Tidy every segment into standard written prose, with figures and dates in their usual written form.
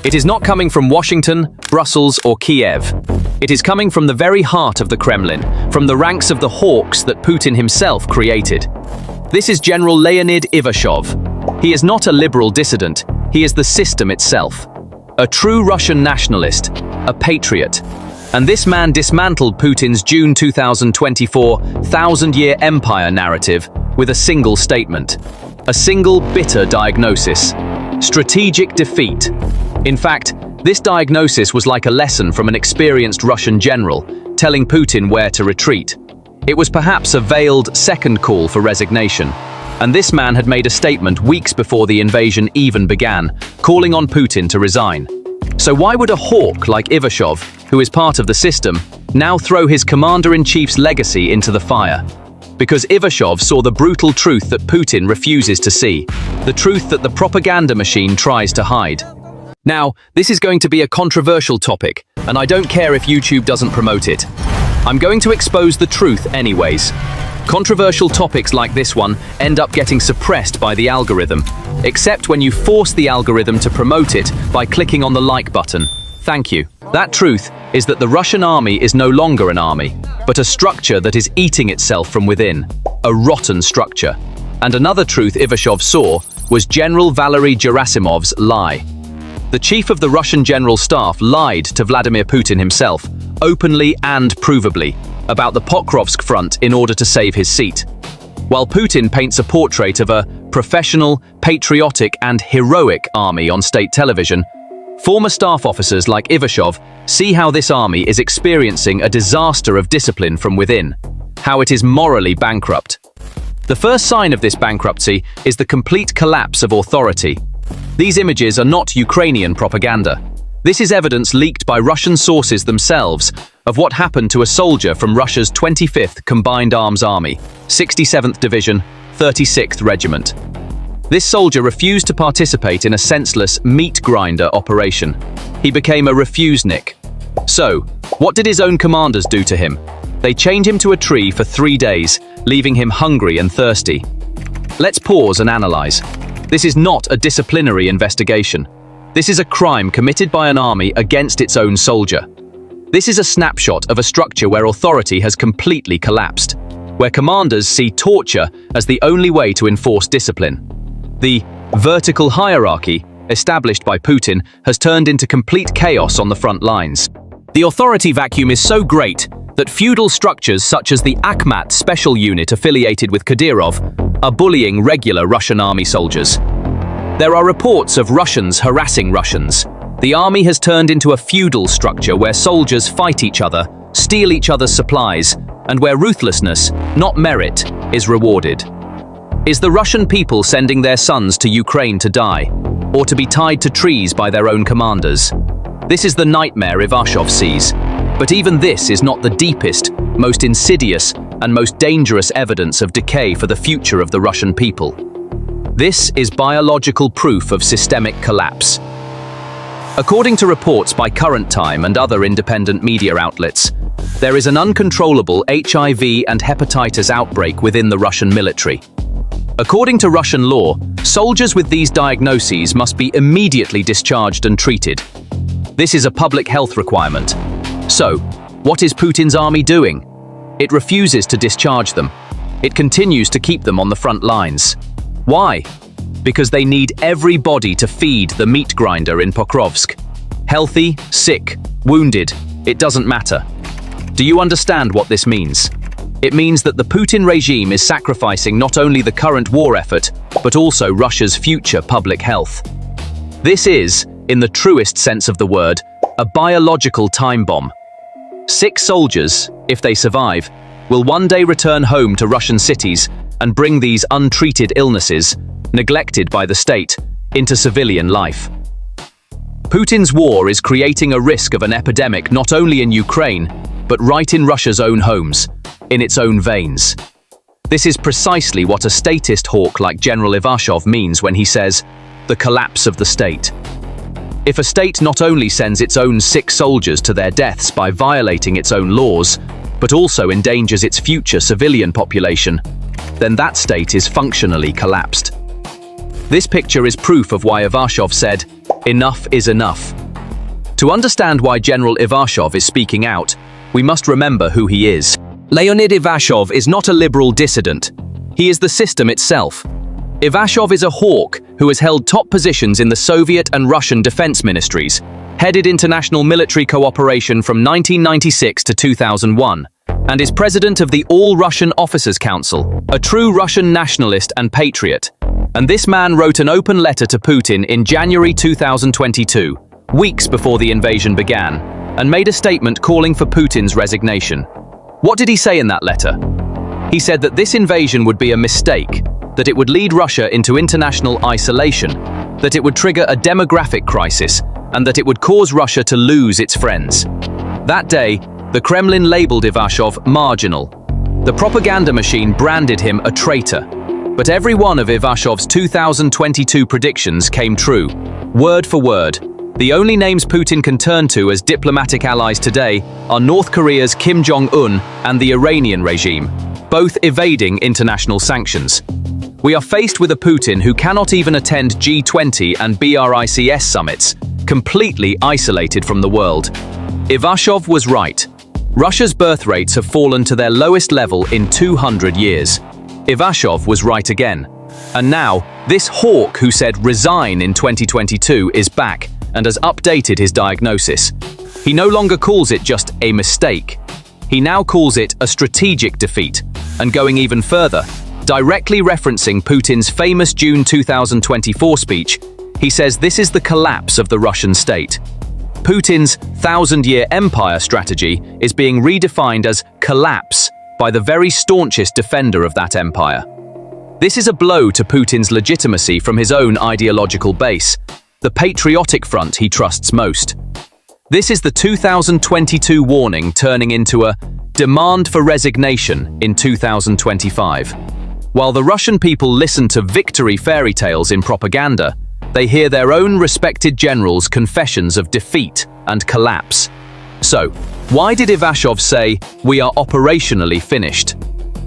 It is not coming from Washington, Brussels, or Kiev. It is coming from the very heart of the Kremlin, from the ranks of the hawks that Putin himself created. This is General Leonid Ivashov. He is not a liberal dissident, he is the system itself. A true Russian nationalist, a patriot. And this man dismantled Putin's June 2024 thousand-year empire narrative with a single statement. A single bitter diagnosis. Strategic defeat. In fact, this diagnosis was like a lesson from an experienced Russian general, telling Putin where to retreat. It was perhaps a veiled second call for resignation. And this man had made a statement weeks before the invasion even began, calling on Putin to resign. So why would a hawk like Ivashov, who is part of the system, now throw his commander-in-chief's legacy into the fire? Because Ivashov saw the brutal truth that Putin refuses to see, the truth that the propaganda machine tries to hide. Now, this is going to be a controversial topic, and I don't care if YouTube doesn't promote it. I'm going to expose the truth anyways. Controversial topics like this one end up getting suppressed by the algorithm, except when you force the algorithm to promote it by clicking on the like button. Thank you. That truth is that the Russian army is no longer an army, but a structure that is eating itself from within. A rotten structure. And another truth Ivashov saw was General Valery Gerasimov's lie. The chief of the Russian General Staff lied to Vladimir Putin himself, openly and provably, about the Pokrovsk front in order to save his seat. While Putin paints a portrait of a professional, patriotic and heroic army on state television, former staff officers like Ivashov see how this army is experiencing a disaster of discipline from within, how it is morally bankrupt. The first sign of this bankruptcy is the complete collapse of authority. These images are not Ukrainian propaganda. This is evidence leaked by Russian sources themselves of what happened to a soldier from Russia's 25th Combined Arms Army, 67th Division, 36th Regiment. This soldier refused to participate in a senseless meat grinder operation. He became a refusnik. So, what did his own commanders do to him? They chained him to a tree for 3 days, leaving him hungry and thirsty. Let's pause and analyze. This is not a disciplinary investigation. This is a crime committed by an army against its own soldier. This is a snapshot of a structure where authority has completely collapsed, where commanders see torture as the only way to enforce discipline. The vertical hierarchy, established by Putin, has turned into complete chaos on the front lines. The authority vacuum is so great that feudal structures such as the Akhmat special unit affiliated with Kadyrov are bullying regular Russian army soldiers. There are reports of Russians harassing Russians. The army has turned into a feudal structure where soldiers fight each other, steal each other's supplies, and where ruthlessness, not merit, is rewarded. Is the Russian people sending their sons to Ukraine to die, or to be tied to trees by their own commanders? This is the nightmare Ivashov sees. But even this is not the deepest, most insidious, and most dangerous evidence of decay for the future of the Russian people. This is biological proof of systemic collapse. According to reports by Current Time and other independent media outlets, there is an uncontrollable HIV and hepatitis outbreak within the Russian military. According to Russian law, soldiers with these diagnoses must be immediately discharged and treated. This is a public health requirement. So, what is Putin's army doing? It refuses to discharge them. It continues to keep them on the front lines. Why? Because they need every body to feed the meat grinder in Pokrovsk. Healthy, sick, wounded, it doesn't matter. Do you understand what this means? It means that the Putin regime is sacrificing not only the current war effort, but also Russia's future public health. This is, in the truest sense of the word, a biological time bomb. 6 soldiers, if they survive, will one day return home to Russian cities and bring these untreated illnesses, neglected by the state, into civilian life. Putin's war is creating a risk of an epidemic not only in Ukraine, but right in Russia's own homes, in its own veins. This is precisely what a statist hawk like General Ivashov means when he says, the collapse of the state. If a state not only sends its own sick soldiers to their deaths by violating its own laws, but also endangers its future civilian population, then that state is functionally collapsed. This picture is proof of why Ivashov said, "Enough is enough." To understand why General Ivashov is speaking out, we must remember who he is. Leonid Ivashov is not a liberal dissident. He is the system itself. Ivashov is a hawk who has held top positions in the Soviet and Russian defense ministries, headed international military cooperation from 1996 to 2001, and is president of the All-Russian Officers' Council, a true Russian nationalist and patriot. And this man wrote an open letter to Putin in January 2022, weeks before the invasion began, and made a statement calling for Putin's resignation. What did he say in that letter? He said that this invasion would be a mistake, that it would lead Russia into international isolation, that it would trigger a demographic crisis, and that it would cause Russia to lose its friends. That day, the Kremlin labeled Ivashov marginal. The propaganda machine branded him a traitor. But every one of Ivashov's 2022 predictions came true, word for word. The only names Putin can turn to as diplomatic allies today are North Korea's Kim Jong-un and the Iranian regime, both evading international sanctions. We are faced with a Putin who cannot even attend G20 and BRICS summits, completely isolated from the world. Ivashov was right. Russia's birth rates have fallen to their lowest level in 200 years. Ivashov was right again. And now, this hawk who said resign in 2022 is back and has updated his diagnosis. He no longer calls it just a mistake. He now calls it a strategic defeat, and going even further, directly referencing Putin's famous June 2024 speech, he says this is the collapse of the Russian state. Putin's thousand-year empire strategy is being redefined as collapse by the very staunchest defender of that empire. This is a blow to Putin's legitimacy from his own ideological base, the patriotic front he trusts most. This is the 2022 warning turning into a demand for resignation in 2025. While the Russian people listen to victory fairy tales in propaganda, they hear their own respected generals' confessions of defeat and collapse. So, why did Ivashov say, "We are operationally finished"?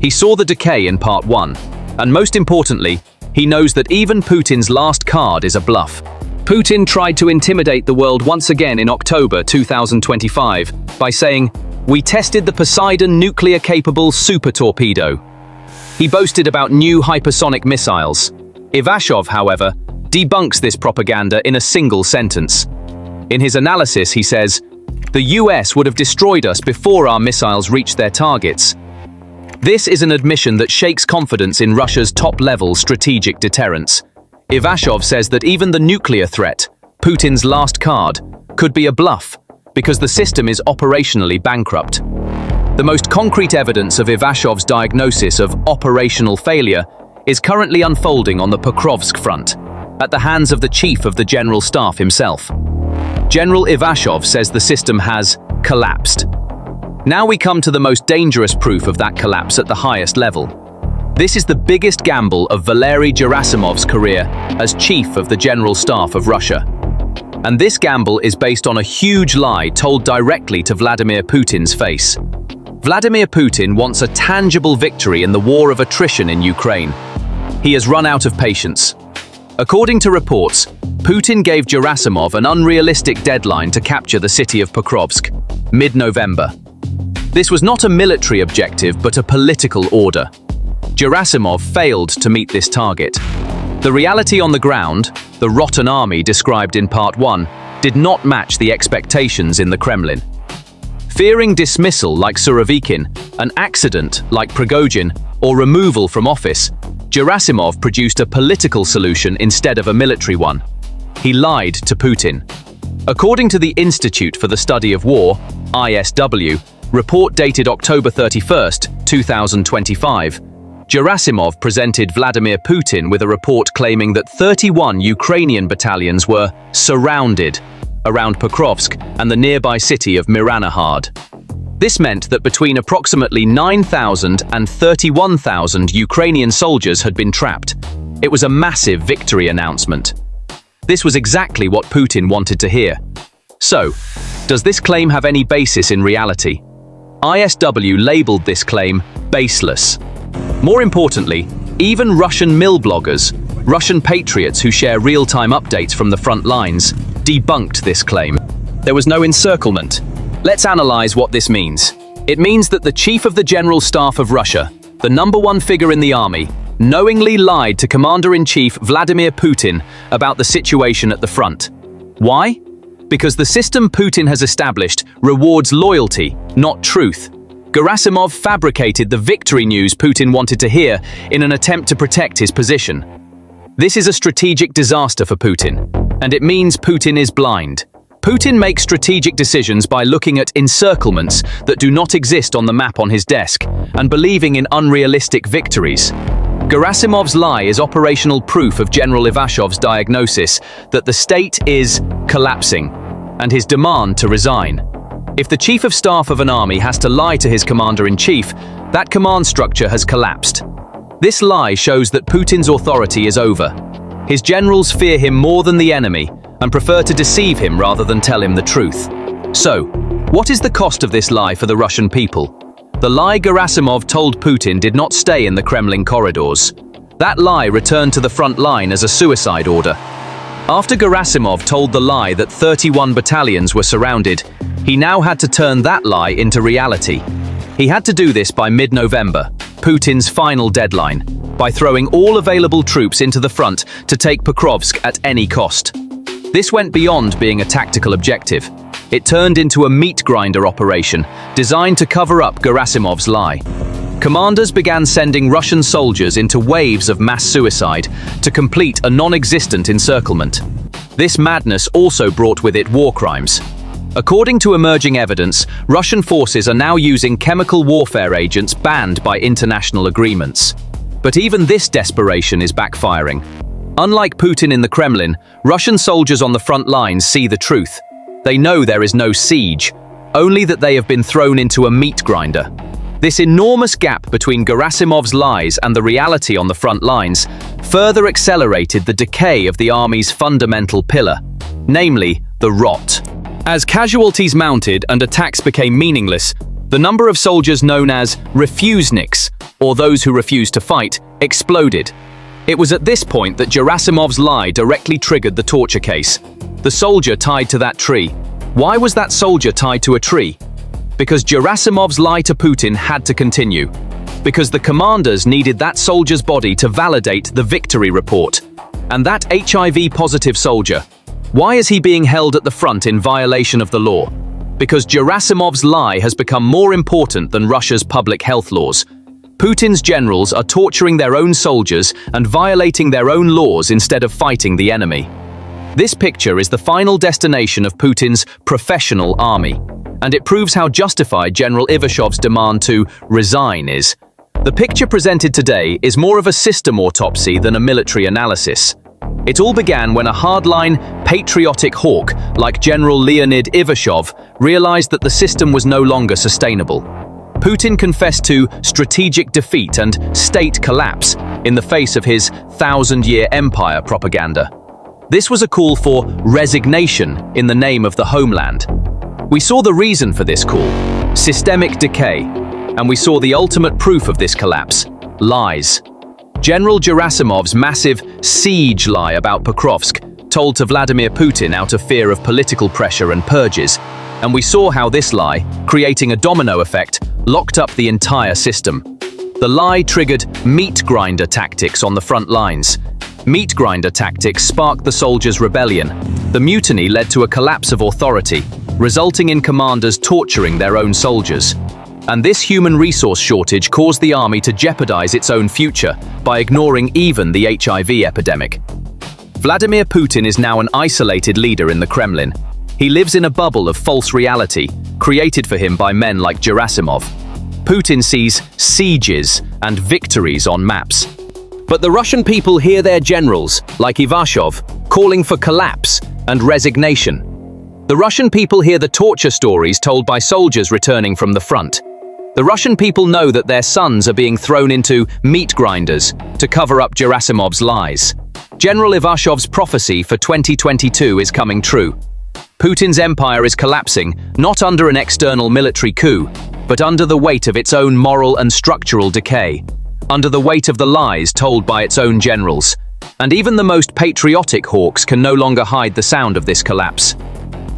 He saw the decay in part 1, and most importantly, he knows that even Putin's last card is a bluff. Putin tried to intimidate the world once again in October 2025 by saying, "We tested the Poseidon nuclear-capable super torpedo." He boasted about new hypersonic missiles. Ivashov, however, debunks this propaganda in a single sentence. In his analysis, he says, "The US would have destroyed us before our missiles reached their targets." This is an admission that shakes confidence in Russia's top-level strategic deterrence. Ivashov says that even the nuclear threat, Putin's last card, could be a bluff because the system is operationally bankrupt. The most concrete evidence of Ivashov's diagnosis of operational failure is currently unfolding on the Pokrovsk front, at the hands of the chief of the General Staff himself. General Ivashov says the system has collapsed. Now we come to the most dangerous proof of that collapse at the highest level. This is the biggest gamble of Valery Gerasimov's career as chief of the General Staff of Russia. And this gamble is based on a huge lie told directly to Vladimir Putin's face. Vladimir Putin wants a tangible victory in the war of attrition in Ukraine. He has run out of patience. According to reports, Putin gave Gerasimov an unrealistic deadline to capture the city of Pokrovsk, mid-November. This was not a military objective, but a political order. Gerasimov failed to meet this target. The reality on the ground, the rotten army described in part 1, did not match the expectations in the Kremlin. Fearing dismissal like Surovikin, an accident like Prigozhin, or removal from office, Gerasimov produced a political solution instead of a military one. He lied to Putin. According to the Institute for the Study of War, ISW, report dated October 31st, 2025, Gerasimov presented Vladimir Putin with a report claiming that 31 Ukrainian battalions were surrounded around Pokrovsk and the nearby city of Miranahard. This meant that between approximately 9,000 and 31,000 Ukrainian soldiers had been trapped. It was a massive victory announcement. This was exactly what Putin wanted to hear. So, does this claim have any basis in reality? ISW labeled this claim baseless. More importantly, even Russian mill bloggers, Russian patriots who share real-time updates from the front lines debunked this claim. There was no encirclement. Let's analyze what this means. It means that the Chief of the General Staff of Russia, the #1 figure in the army, knowingly lied to Commander-in-Chief Vladimir Putin about the situation at the front. Why? Because the system Putin has established rewards loyalty, not truth. Gerasimov fabricated the victory news Putin wanted to hear in an attempt to protect his position. This is a strategic disaster for Putin, and it means Putin is blind. Putin makes strategic decisions by looking at encirclements that do not exist on the map on his desk and believing in unrealistic victories. Gerasimov's lie is operational proof of General Ivashov's diagnosis that the state is collapsing and his demand to resign. If the Chief of Staff of an army has to lie to his Commander-in-Chief, that command structure has collapsed. This lie shows that Putin's authority is over. His generals fear him more than the enemy and prefer to deceive him rather than tell him the truth. So, what is the cost of this lie for the Russian people? The lie Gerasimov told Putin did not stay in the Kremlin corridors. That lie returned to the front line as a suicide order. After Gerasimov told the lie that 31 battalions were surrounded, he now had to turn that lie into reality. He had to do this by mid-November, Putin's final deadline, by throwing all available troops into the front to take Pokrovsk at any cost. This went beyond being a tactical objective. It turned into a meat grinder operation designed to cover up Gerasimov's lie. Commanders began sending Russian soldiers into waves of mass suicide to complete a non-existent encirclement. This madness also brought with it war crimes. According to emerging evidence, Russian forces are now using chemical warfare agents banned by international agreements. But even this desperation is backfiring. Unlike Putin in the Kremlin, Russian soldiers on the front lines see the truth. They know there is no siege, only that they have been thrown into a meat grinder. This enormous gap between Gerasimov's lies and the reality on the front lines further accelerated the decay of the army's fundamental pillar, namely the rot. As casualties mounted and attacks became meaningless, the number of soldiers known as refuseniks, or those who refused to fight, exploded. It was at this point that Gerasimov's lie directly triggered the torture case. The soldier tied to that tree. Why was that soldier tied to a tree? Because Gerasimov's lie to Putin had to continue. Because the commanders needed that soldier's body to validate the victory report. And that HIV-positive soldier, why is he being held at the front in violation of the law? Because Gerasimov's lie has become more important than Russia's public health laws. Putin's generals are torturing their own soldiers and violating their own laws instead of fighting the enemy. This picture is the final destination of Putin's professional army, and it proves how justified General Ivashov's demand to resign is. The picture presented today is more of a system autopsy than a military analysis. It all began when a hardline, patriotic hawk like General Leonid Ivashov realized that the system was no longer sustainable. Putin confessed to strategic defeat and state collapse in the face of his thousand-year empire propaganda. This was a call for resignation in the name of the homeland. We saw the reason for this call, systemic decay, and we saw the ultimate proof of this collapse, lies. General Gerasimov's massive siege lie about Pokrovsk, told to Vladimir Putin out of fear of political pressure and purges, and we saw how this lie, creating a domino effect, locked up the entire system. The lie triggered meat grinder tactics on the front lines. Meat grinder tactics sparked the soldiers' rebellion. The mutiny led to a collapse of authority, resulting in commanders torturing their own soldiers. And this human resource shortage caused the army to jeopardize its own future by ignoring even the HIV epidemic. Vladimir Putin is now an isolated leader in the Kremlin. He lives in a bubble of false reality, created for him by men like Gerasimov. Putin sees sieges and victories on maps. But the Russian people hear their generals, like Ivashov, calling for collapse and resignation. The Russian people hear the torture stories told by soldiers returning from the front. The Russian people know that their sons are being thrown into meat grinders to cover up Gerasimov's lies. General Ivashov's prophecy for 2022 is coming true. Putin's empire is collapsing, not under an external military coup, but under the weight of its own moral and structural decay, under the weight of the lies told by its own generals. And even the most patriotic hawks can no longer hide the sound of this collapse.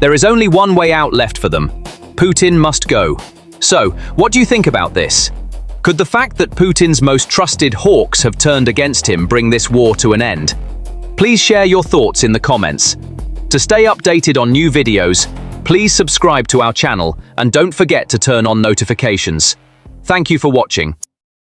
There is only one way out left for them. Putin must go. So, what do you think about this? Could the fact that Putin's most trusted hawks have turned against him bring this war to an end? Please share your thoughts in the comments. To stay updated on new videos, please subscribe to our channel and don't forget to turn on notifications. Thank you for watching.